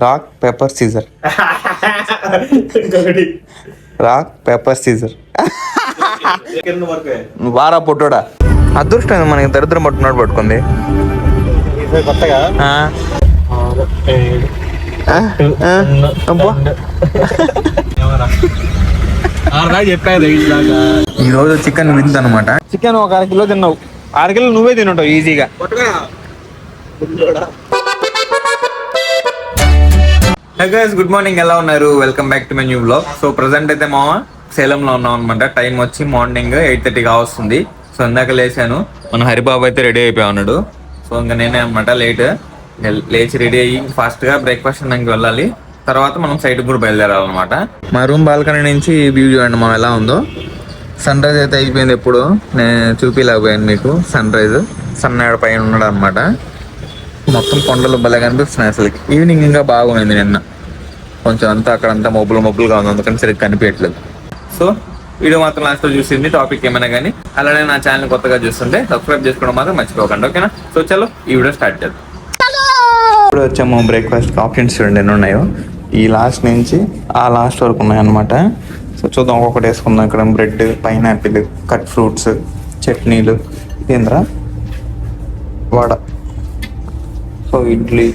Rock paper scissor. Rock paper scissor. వారా పొట్టోడా. అదృష్టం మనకి దరిద్రం పట్టుకున్నాడు పట్టుకుంది. కొత్తగా ఈ రోజు చికెన్ విందు అనమాట. చికెన్ ఒక 1/2 కిలో తిన్నావు, 6 కిలో నువ్వే తినుంటావు ఈజీగా. హే గైస్, గుడ్ మార్నింగ్, ఎలా ఉన్నారు? Welcome back to my new vlog. So present అయితే మామ సేలంలో ఉన్నాం అనమాట. టైం వచ్చి మార్నింగ్ 8:30 వస్తుంది. సో ఇందాక లేచాను. మన హరిబాబు అయితే రెడీ అయిపోయి ఉన్నాడు. సో ఇంకా నేనే అనమాట లేచి రెడీ అయ్యి ఫాస్ట్ గా బ్రేక్ఫాస్ట్ తినడానికి వెళ్ళాలి. తర్వాత మనం సైడ్ కూడా బయలుదేరాలన్నమాట. మా రూమ్ బాల్కనీ నుంచి వ్యూ చూడండి మనం ఎలా ఉందో. సన్ రైజ్ అయితే అయిపోయింది. ఎప్పుడు నేను చూపిలేకపోయాను మీకు సన్ రైజ్. సన్నాడు పైన ఉన్నాడు అనమాట. మొత్తం కొండలు భలే కనిపిస్తున్నాయి అసలు. ఈవినింగ్ ఇంకా బాగుంది. నిన్న కొంచెం అంతా అక్కడంతా మబ్బులుగా ఉంది, అందుకని సరిగ్గా కనిపించట్లేదు. సో వీడియో మాత్రం లాస్ట్లో చూసింది. టాపిక్ ఏమైనా కానీ అలానే నా ఛానల్ కొత్తగా చూస్తుంటే సబ్స్క్రైబ్ చేసుకోవడం మాత్రం మర్చిపోకండి, ఓకేనా? సో చలో ఈ వీడియో స్టార్ట్ చేద్దాం. ఇప్పుడు వచ్చాము బ్రేక్ఫాస్ట్ ఆప్షన్స్ చూడండి ఎన్ని ఉన్నాయో. ఈ లాస్ట్ నుంచి ఆ లాస్ట్ వరకు ఉన్నాయన్నమాట. సో చూద్దాం, ఒక్కొక్కటి వేసుకుందాం. ఇక్కడ బ్రెడ్, పైనాపిల్, కట్ ఫ్రూట్స్, చట్నీలు, ఏంద్రా వడ, సో ఇడ్లీ,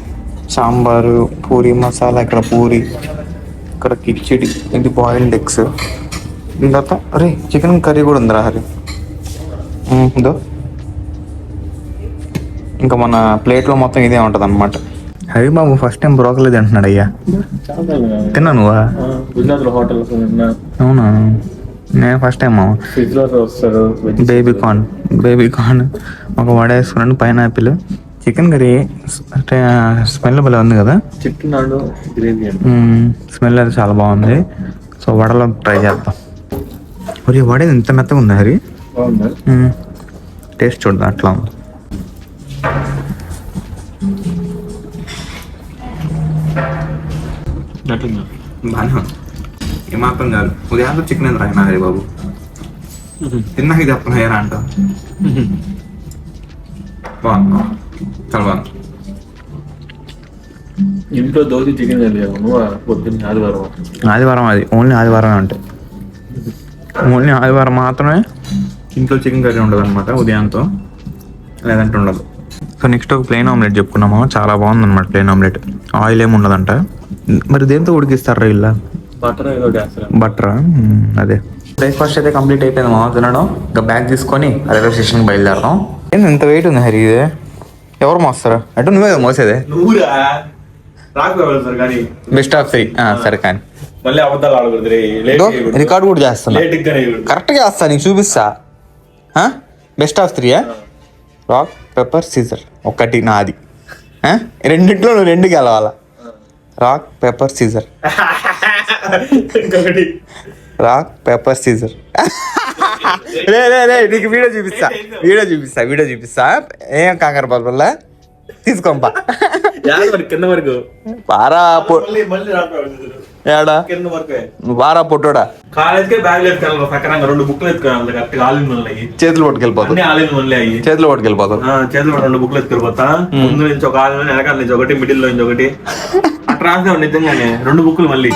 సాంబారు, పూరి మసాలా, ఇక్కడ పూరి, ఇక్కడ కిచిడి, ఇది బాయిల్డ్ ఎగ్స్. ఇందాక అరే చికెన్ కర్రీ కూడా ఉందిరా హరి. ఇదో ఇంకా మన ప్లేట్లో మొత్తం ఇదే ఉంటుంది అనమాట. హరి బాబు ఫస్ట్ టైం బ్రోకలీ తింటున్నాడు. అయ్యా తిన్నా నువ్వా? అవునా, నేను ఫస్ట్ టైం. బేబీ కార్న్ ఒక వడ వేసుకున్నాను, పైనాపిల్, చికెన్ కర్రీ. స్మెల్ భలే ఉంది కదా, స్మెల్ అది చాలా బాగుంది. సో వడలో ట్రై చేద్దాం. ఒరే వడ ఎంత మెత్తగా ఉంది హరి. టేస్ట్ చూద్దాం అట్లా ఉంది. బాగానే ఉంది, ఏమాత్రం కాదు. ఉదయం చికెన్ ఎంత రాయినా హరి బాబు. తిన్నాక ఇది అప్పుడు హెయిర్ అంట. బాగుంది, చాలా బాగుంది. ఇంట్లో దోశ చికెన్ పొద్దున్న ఆదివారం అది ఓన్లీ ఆదివారం అంటే ఓన్లీ ఆదివారం మాత్రమే ఇంట్లో చికెన్ కర్రీ ఉండదు అనమాట ఉదయంతో, లేదంటే ఉండదు. సో నెక్స్ట్ ఒక ప్లెయిన్ ఆమ్లెట్ చెప్పుకున్నాము. చాలా బాగుంది అనమాట ప్లెయిన్ ఆమ్లెట్. ఆయిల్ ఏమి ఉండదంట. మరి దేంతో ఉడికిస్తారా ఇలా? బటరా. అదే బ్రేక్ఫాస్ట్ అయితే కంప్లీట్ అయిపోయింది మా తినడం. ఇంకా బ్యాగ్ తీసుకొని రైల్వే స్టేషన్కి బయలుదేరదాం. ఏంది ఇంత వెయిట్ ఉంది హరి? ఇదే ఎవరు మోస్తారా? అంటే నువ్వే మోసేదే. Best of 3. సరే కానీ రికార్డ్ కూడా చేస్తున్నా, కరెక్ట్గా చేస్తా, నీకు చూపిస్తా. Best of 3. Rock paper scissor. ఒకటి నాది, రెండింటిలో నువ్వు 2 గెలవాలా. Rock paper scissor. Rock paper scissor. రే నీకు వీడియో చూపిస్తా. ఏం కంగారు బాబుల్లా తీసుకోంపా. పారా ఏడా వారా పొట్టోడా. కాలేజ్కే బ్యాగ్ ఎత్తుకెళ్ళాలి, సక్రంగా 2 బుక్లు ఎత్తుకెళ్ళాలి. చేతులు పట్టుకెళ్ళిపోతావు. చేతులు పట్టుకెళ్ళిపోతావు. 2 బుక్లు ఎత్తుకెళ్ళిపోతా. ముందు నుంచి ఒక ఆలు, వెనకాల నుంచి ఒకటి, మిడిల్ లో నుంచి ఒకటి, అట్లా రాసే నిజంగానే 2 బుక్లు మళ్ళీ.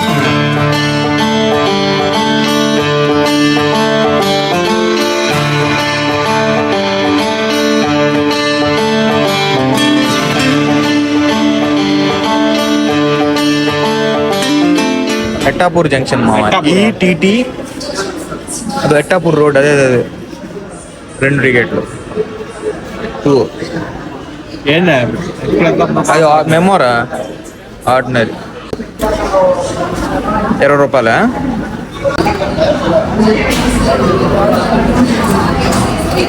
ఎట్టాపూర్ జంక్షన్ మామ. ఈటీటీ అది ఎట్టాపూర్ రోడ్. అదే 2 టికెట్లు. అది మెమోరా ఆర్డినరీ 20 రూపాయలా?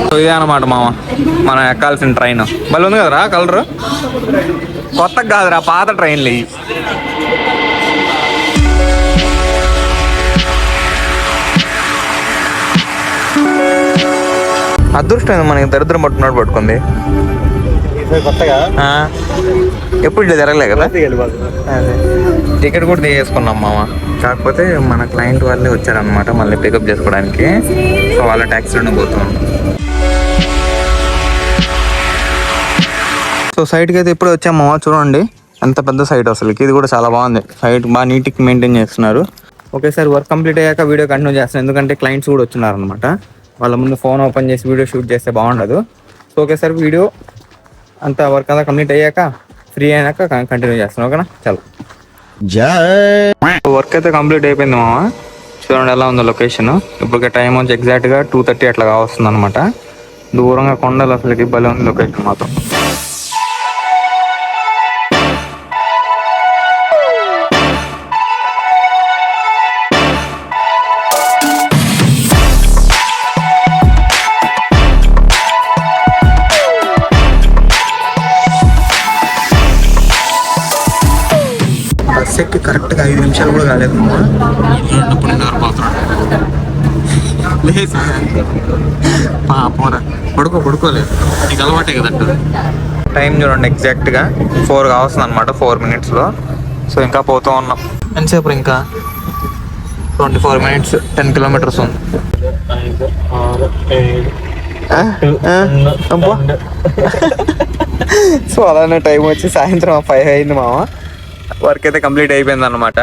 సో ఇదే అనమాట మామ మనం ఎక్కాల్సిన ట్రైన్. మళ్ళీ ఉంది కదరా కలరు. కొత్తగా కాదురా, పాత ట్రైన్లు ఇవి. అదృష్టం మనకి దరిద్రం పట్టుకున్నాడు పట్టుకుంది. కొత్తగా ఎప్పుడు ఇట్లా జరగలే కదా. టికెట్ కూడా తీసేసుకున్నాం మామ. కాకపోతే మన క్లయింట్ వాళ్ళే వచ్చారనమాట మళ్ళీ పికప్ చేసుకోవడానికి. సో వాళ్ళ ట్యాక్సీలోనే పోతున్నాం. సో సైడ్కి అయితే ఇప్పుడు వచ్చాము మామ. చూడండి ఎంత పెద్ద సైట్ అసలుకి, ఇది కూడా చాలా బాగుంది సైట్, బాగా నీట్గా మెయింటైన్ చేస్తున్నారు. ఒకేసారి వర్క్ కంప్లీట్ అయ్యాక వీడియో కంటిన్యూ చేస్తాను, ఎందుకంటే క్లయింట్స్ కూడా వచ్చినారు అనమాట. వాళ్ళ ముందు ఫోన్ ఓపెన్ చేసి వీడియో షూట్ చేస్తే బాగుండదు. సో ఒకేసారి వీడియో అంతా వర్క్ అంతా కంప్లీట్ అయ్యాక ఫ్రీ అయినాక కంటిన్యూ చేస్తాను, ఓకేనా? చలో. వర్క్ అయితే కంప్లీట్ అయిపోయింది మామ. చూడండి ఎలా ఉందో లొకేషన్. ఇప్పుడు టైం వచ్చి ఎగ్జాక్ట్గా 2:30 అట్లా కావస్తుంది అనమాట. దూరంగా కొండలు, అసలుకి భలే ఉంది లొకేషన్ మాత్రం. బస్ ఎక్కి కరెక్ట్గా 5 నిమిషాలు కూడా కాలేదు. పడుకోలేదు, నీకు అలవాటే కదంట. టైం చూడండి ఎగ్జాక్ట్గా 4 కావస్తుంది అనమాట, 4 minutesలో. సో ఇంకా పోతూ ఉన్నాం. ఎంతసేపు ఇంకా 24 minutes, 10 kilometers ఉంది. సో అలానే టైం వచ్చి సాయంత్రం 5 అయింది మామ. వర్క్ అయితే కంప్లీట్ అయిపోయింది అనమాట.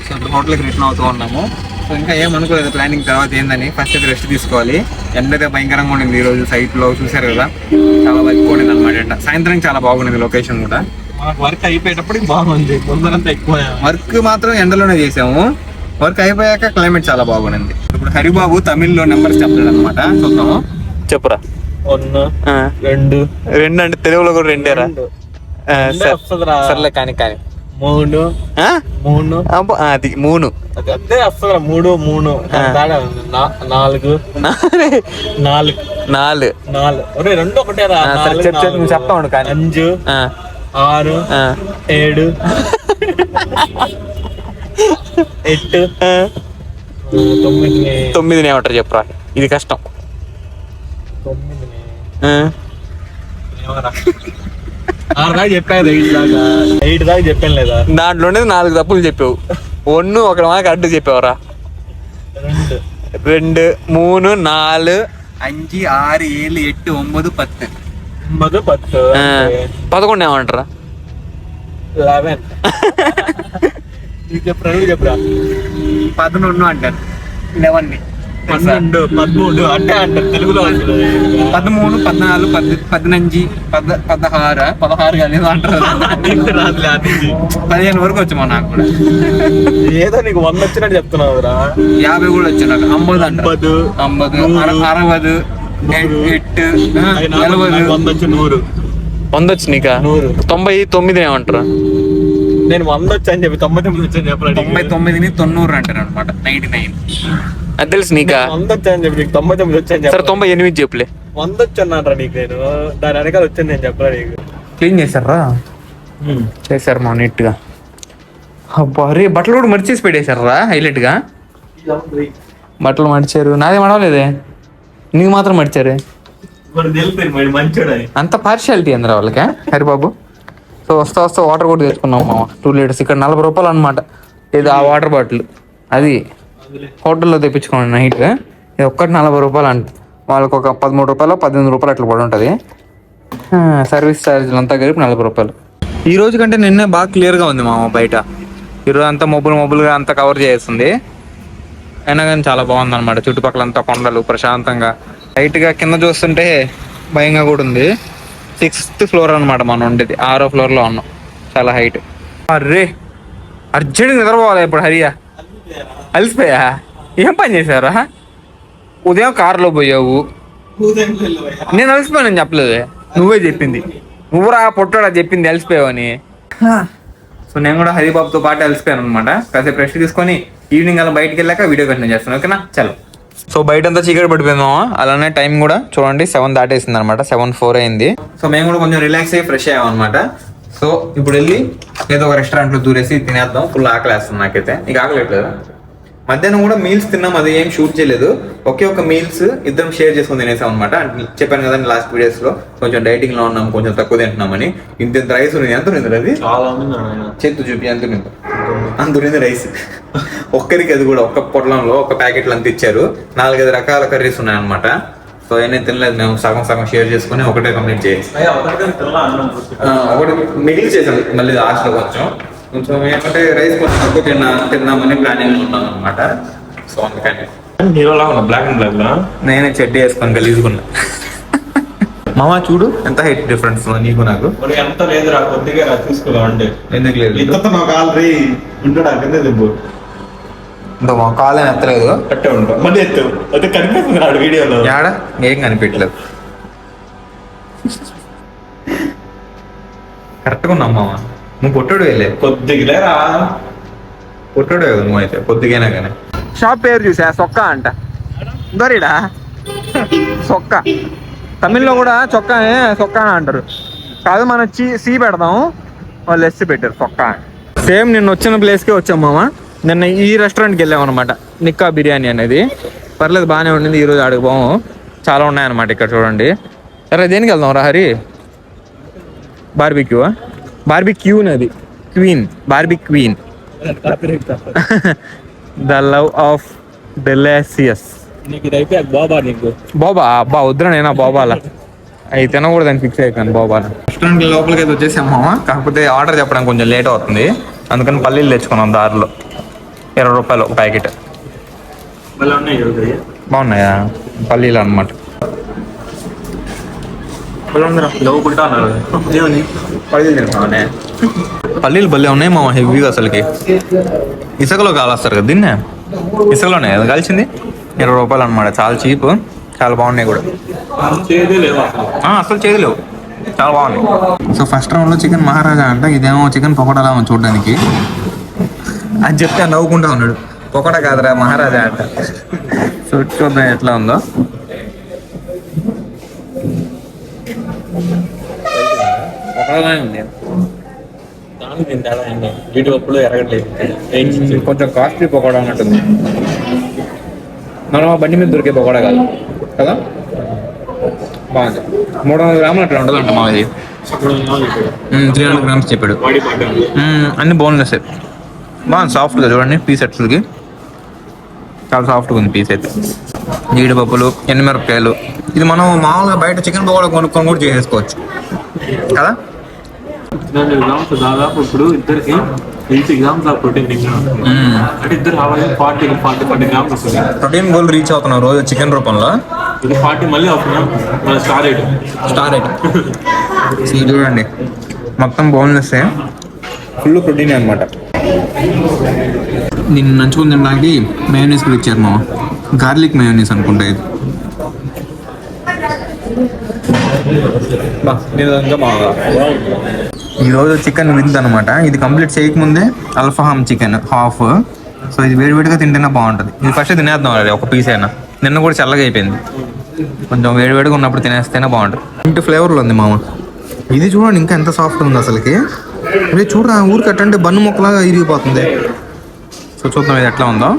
సో ఇప్పుడు హోటల్కి రిటర్న్ అవుతూ ఉన్నాము. సో ఇంకా ఏమనుకోలేదు ప్లానింగ్ తర్వాత ఏందని. ఫస్ట్ అయితే రెస్ట్ తీసుకోవాలి. ఎండ అయితే భయంకరంగా ఉండింది ఈరోజు సైట్లో, చూసారు కదా, చాలా వర్క్ ఉండింది అనమాట. సాయంత్రం చాలా బాగుంది లొకేషన్ కూడా. వర్క్ అయిపోయేటప్పటికి బాగుంది, ముందరంతా ఎక్కువ. వర్క్ మాత్రం ఎండలోనే చేసాము, వర్క్ అయిపోయాక క్లైమేట్ చాలా బాగుంది. ఇప్పుడు హరిబాబు తమిళ్లో నెంబర్స్ చెప్పాడు అనమాట, చూద్దాము. చెప్పురా. 1 2 2 అంటే తెలుగులో కూడా 2ఏరా? సర్లే కానీ 3 3 అది 3 అదే వస్తుందిరా. 3 3 4 ఒరే 2 ఒకటేరా. నువ్వు చెప్తా ఉండు కానీ. 5 6 7 8 9 ఏమంటారు చెప్పురా, ఇది కష్టం. 6 దాకా చెప్పాను, 8 దాకా చెప్పాను లేదా? దాంట్లోనే 4 తప్పులు చెప్పావు. 1 ఒక మాకు అడ్డు చెప్పావురా. 2 3 4 5 6 7 8 9 10 11 ఏమంటారా? 11 చెప్పురా. 11 అంటారు. 11 12 13 అంటే అంటారు తెలుగులో. 13 14 15 16 కానీ అంటారు. 15 వరకు వచ్చామా నాకు కూడా. ఏదో నీకు 100 వచ్చినట్టు చెప్తున్నావురా. 50 కూడా వచ్చా నాకు. 50 50 60 80 90 100 వచ్చి నీకా? 99 ఏమంటారా? నేను 100 వచ్చా అని చెప్పి 99 వచ్చని చెప్పాను. 99ని 90 అంటారు అనమాట. 99 అది తెలుసు నీకా? 100 వచ్చా అని చెప్పి 99 వచ్చా అని సరే 98 చెప్పులే. 100 వచ్చానరా నీకు. నేను దాని వెనకాల వచ్చాను నేను చెప్పరా నీకు. క్లీన్ చేశారా? చేశారు మా నీట్ గా. అబ్బా రే, బట్టలు కూడా మర్చేసి పెట్టేశారా హైలైట్ గా. బట్టలు మడిచారు, నాదే మడవలేదే, నీకు మాత్రం మడిచారే. అంత పార్షియాలిటీ అందరా వాళ్ళకి హరిబాబు. సో వస్తా వాటర్ కూడా తెచ్చుకున్నాం మామ, 2 liters. ఇక్కడ 40 రూపాయలు అనమాట. ఇది ఆ వాటర్ బాటిల్, అది హోటల్లో తెప్పించుకోండి నైట్. ఇది ఒక్కటి 40 రూపాయలు అంట. వాళ్ళకి ఒక 13 రూపాయలు 18 రూపాయలు అట్లా పడి ఉంటుంది. సర్వీస్ ఛార్జీలు అంతా కలిపి 40 రూపాయలు. ఈ రోజు కంటే నిన్నే బాగా క్లియర్గా ఉంది మామ బయట. ఈరోజు అంతా మబ్బులుగా అంతా కవర్ చేస్తుంది. అయినా కానీ చాలా బాగుంది అనమాట. చుట్టుపక్కల అంతా కొండలు, ప్రశాంతంగా. లైట్గా కింద చూస్తుంటే భయంగా కూడా ఉంది. 6th floor అనమాట మనం ఉండేది. 6వ floorలో ఉన్నాం. చాలా హైట్. అర్రే అర్జెంట్గా నిద్రపోవాలి ఇప్పుడు. హరియా అలసిపోయా? ఏం పని చేశారా? ఉదయం కారులో పోయావు. నేను అలసిపోయానని చెప్పలేదే, నువ్వే చెప్పింది. నువ్వురా పొట్టాడా చెప్పింది అలసిపోయావని. సో నేను కూడా హరిబాబుతో పాటు అలసిపోయాను అనమాట. కాసేపు రెస్ట్ తీసుకొని ఈవినింగ్ అలా బయటకు వెళ్ళాక వీడియో కంటిన్యూ చేస్తాను, ఓకేనా? చలో. సో బయట అంతా చీకటి పడిపోయిందామా. అలానే టైం కూడా చూడండి 7 దాటేసింది అనమాట. 7:04 అయింది. సో మేము కూడా కొంచెం రిలాక్స్ అయ్యి ఫ్రెష్ అయ్యాం అనమాట. సో ఇప్పుడు వెళ్ళి ఏదో ఒక రెస్టారెంట్లో దూరేసి తినేద్దాం. ఫుల్ ఆకలి వేస్తుంది నాకైతే. నీకు ఆకలి ఎట్లేదు? మధ్యాహ్నం కూడా మీల్స్ తిన్నాం, అది ఏం షూట్ చేయలేదు. ఒకే ఒక మీల్స్ ఇద్దరం షేర్ చేసుకుని తినేసాం అనమాట. చెప్పాను కదా లాస్ట్ వీడియోస్ లో, కొంచెం డైటింగ్ లో ఉన్నాం, కొంచెం తక్కువ తింటున్నామని. ఇంత రైస్ ఉంది. ఎంత ఉంది అది? చేతు చూపి ఎంత ఉంది? అంత ఉంది రైస్. ఒక్కరికి అది కూడా ఒక్క పొట్లంలో ఒక ప్యాకెట్లు అంత ఇచ్చారు. 4-5 రకాల కర్రీస్ ఉన్నాయన్నమాట. సో అయినా తినలేదు, మేము సగం సగం షేర్ చేసుకుని ఒకటే కంప్లీట్ చేసి ఒకటి మిగిలి చేసాం మళ్ళీ లాస్ట్లో కొంచెం కొంచెం ఏంటంటే రైస్ కొంచెం తక్కువ తిందామని ప్లానింగ్ ఉన్నాం అనమాట. సో అందుకని హీరోలా ఉన్నా బ్లాక్ అండ్ బ్లాక్ లో నేనే చెడ్డీ వేసుకొని గలీజుకున్నా. మామ చూడు ఎంత హైట్ డిఫరెన్స్ నీకు నాకు. ఎంత లేదురా, కొద్దిగా తీసుకోవాలి అంటే ఎందుకు లేదు ఇంత నాకు ఆల్రెడీ ఉంటాడు కింద దిబ్బు మా కాలు ఏం ఎత్తలేదు, కట్టే ఉంటాం మళ్ళీ ఎత్తావు అయితే కనిపిస్తుంది ఆడు వీడియోలో. ఏడ ఏం కనిపించలేదు, కరెక్ట్గా ఉన్నాం మామ. నువ్వు పొట్టుడు వెళ్ళే కొద్దిగా లేరా, పొట్టుడు నువ్వు అయితే కొద్దిగైనా కానీ. షాప్ పేరు చూసా సొక్క అంట, దొరిడా సొక్క. తమిళ్లో కూడా చొక్కా సొక్కా అంటారు, కాదు మనం సి పెడదాం, వాళ్ళు ఎస్సి పెట్టారు సొక్క. సేమ్ నిన్న వచ్చిన ప్లేస్కే వచ్చాం మామ. నిన్న ఈ రెస్టారెంట్కి వెళ్ళాం అనమాట, నిక్కా బిర్యానీ అనేది. పర్లేదు బాగానే ఉండింది. ఈరోజు ఆడికి పోము, చాలా ఉన్నాయన్నమాట ఇక్కడ చూడండి. సరే దేనికి వెళ్దాం రా హరి? బార్బిక్యూ, బార్బిక్యూన్ అది queen, barbie queen. The love of delicious. బాబా అబ్బా వద్దురా, నేనా బాబాలా అవి తినకూడదని ఫిక్స్ అయిపోయాను బాబాలు. రెస్టారెంట్ లోపలికి అయితే వచ్చేసాం మామ. కాకపోతే ఆర్డర్ చెప్పడానికి కొంచెం లేట్ అవుతుంది, అందుకని పల్లీలు తెచ్చుకున్నాం దారిలో. 20 రూపాయలు ఒక ప్యాకెట్. బాగున్నాయా పల్లీలు అనమాట. పల్లీలు భలే ఉన్నాయి మామ, హెవీగా అసలుకి. ఇసుకలో కాలుస్తారు కదా దీన్నే, ఇసుకలోనే కదా కాల్చింది. 20 రూపాయలు అనమాట, చాలా చీప్, చాలా బాగున్నాయి కూడా. అసలు చేయలేవు, చాలా బాగున్నాయి. సో ఫస్ట్ రౌండ్లో చికెన్ మహారాజా అంట, ఇదేమో చికెన్ పకోడాలా ఉంది చూడడానికి. అది చెప్తే నవ్వుకుంటా ఉన్నాడు, పకోడా కాదురా మహారాజా అంట. సో చూద్దాం ఎట్లా ఉందో. కొంచెం కాస్ట్లీ పకోడా అన్నట్టుంది, మనం బండి మీద దొరికే పకోడా కాదు కదా. బాగుంది, 300 గ్రాములు అట్లా ఉంటుంది అంట మా ఇది. 300 గ్రామ్స్ చెప్పాడు. అన్ని బోన్లెస్, బాగుంది సాఫ్ట్గా చూడండి. పీస్ ఎట్లకి చాలా సాఫ్ట్గా ఉంది పీస్ అయితే. జీడిపప్పులు, ఎండుమిరపకాయలు. ఇది మనం మామూలుగా బయట చికెన్ పకోడా కొనుక్కొని కూడా చేసేసుకోవచ్చు కదా. దాదాపు ఇప్పుడు ఇద్దరికి 80 గ్రామ్స్ ఆఫ్ ప్రోటీన్ అంటే ఇద్దరు 40 గ్రామ్స్ వస్తుంది. ప్రోటీన్ గోల్ రీచ్ అవుతున్నాం రోజు చికెన్ రూపంలో. ఇది 40 మళ్ళీ అవుతున్నాం మన స్టార్ ఐటమ్. చూడండి మొత్తం బోన్లెస్, ఫుల్ ప్రోటీన్ అనమాట. దీన్ని నంచుకుని తినడానికి మయోనీస్ కూడా ఇచ్చారు మామ, గార్లిక్ మయోనీస్ అనుకుంటా ఇది. ఈరోజు చికెన్ విత్ అనమాట. ఇది కంప్లీట్ చేయకముందే అల్ఫాహామ్ చికెన్ హాఫ్. సో ఇది వేడివేడిగా తింటేనే బాగుంటుంది. ఇది ఫస్ట్ తినేద్దాం అది ఒక పీస్ అయినా. నిన్న కూడా చల్లగా అయిపోయింది, కొంచెం వేడివేడిగా ఉన్నప్పుడు తినేస్తేనే బాగుంటుంది. ఇంటి ఫ్లేవర్లో ఉంది మామ. ఇది చూడండి ఇంకా ఎంత సాఫ్ట్ ఉంది అసలుకి. అదే చూడరా, ఊరికి అట్టంటే బన్ను మొక్కలాగా ఇరిగిపోతుంది. సో చూద్దాం ఇది ఎట్లా ఉందో.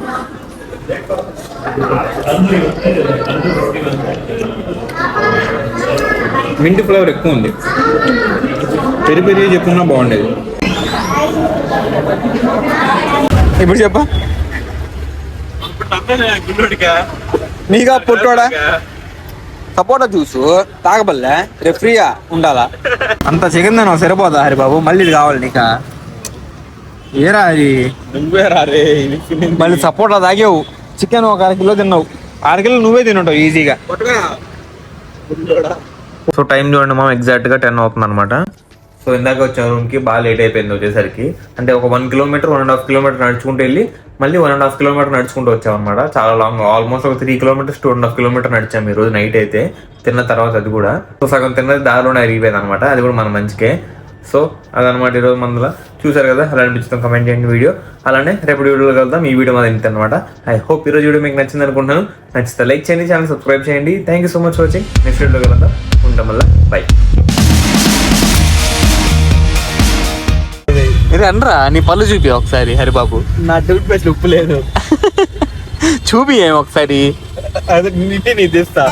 మింట్ ఫ్లేవర్ ఎక్కువ ఉంది, పెరి పెరి చెప్పుకున్నా బాగుండేది. ఇప్పుడు చెప్పా నీగా పొట్టోడా సపోటా జ్యూస్ తాగబల్లే రేపు ఫ్రీగా ఉండాలా. అంత చికెన్ తిన్నావు సరిపోదా హరిబాబు, మళ్ళీ ఇది కావాలి నీకా? ఏరా అది మళ్ళీ సపోటా తాగేవు, చికెన్ ఒక 1/2 కిలో తిన్నావు, 6 కిలో నువ్వే తినుంటావు ఈజీగా. సో టైం చూడండి మనం ఎగ్జాక్ట్గా 10 అవుతుంది అనమాట. సో ఇందాక వచ్చాం రూమ్కి, బాగా లేట్ అయిపోయింది వచ్చేసరికి. అంటే ఒక 1 కిలోమీటర్ 1.5 కిలోమీటర్ నడుచుకుంటూ వెళ్ళి మళ్ళీ 1.5 కిలోమీటర్ నడుచుకుంటూ వచ్చాం అనమాట. చాలా లాంగ్, ఆల్మోస్ట్ ఒక 3 కిలోమీటర్స్ 2.5 కిలోమీటర్ నడిచాము ఈరోజు నైట్ అయితే. తిన్న తర్వాత అది కూడా సో సగం తిన్నది దారిలోనే అరిగిపోయింది అనమాట. అది కూడా మన మంచికే. సో అదనమాట ఈరోజు మందులో. చూసారు కదా, అలా అనిపించుతాం కమెంట్ చేయండి వీడియో. అలానే రేపు వీడియోలో కలుద్దాం. ఈ వీడియో మాది ఇంత అనమాట. ఐ హోప్ ఈరోజు వీడియో మీకు నచ్చింది అనుకుంటున్నాను. నచ్చితే లైక్ చేయండి, ఛానల్ సబ్స్క్రైబ్ చేయండి. Thank you so much for watching. Next వీడియోలో కలుద్దాం. ఉంటాం వల్ల బై. ఇది అనరా నీ పళ్ళు చూపి ఒకసారి హరిబాబు. నా టూత్ పేస్ట్ ఉప్పు లేదు చూపి ఒకసారి, అది నీ తెస్తా.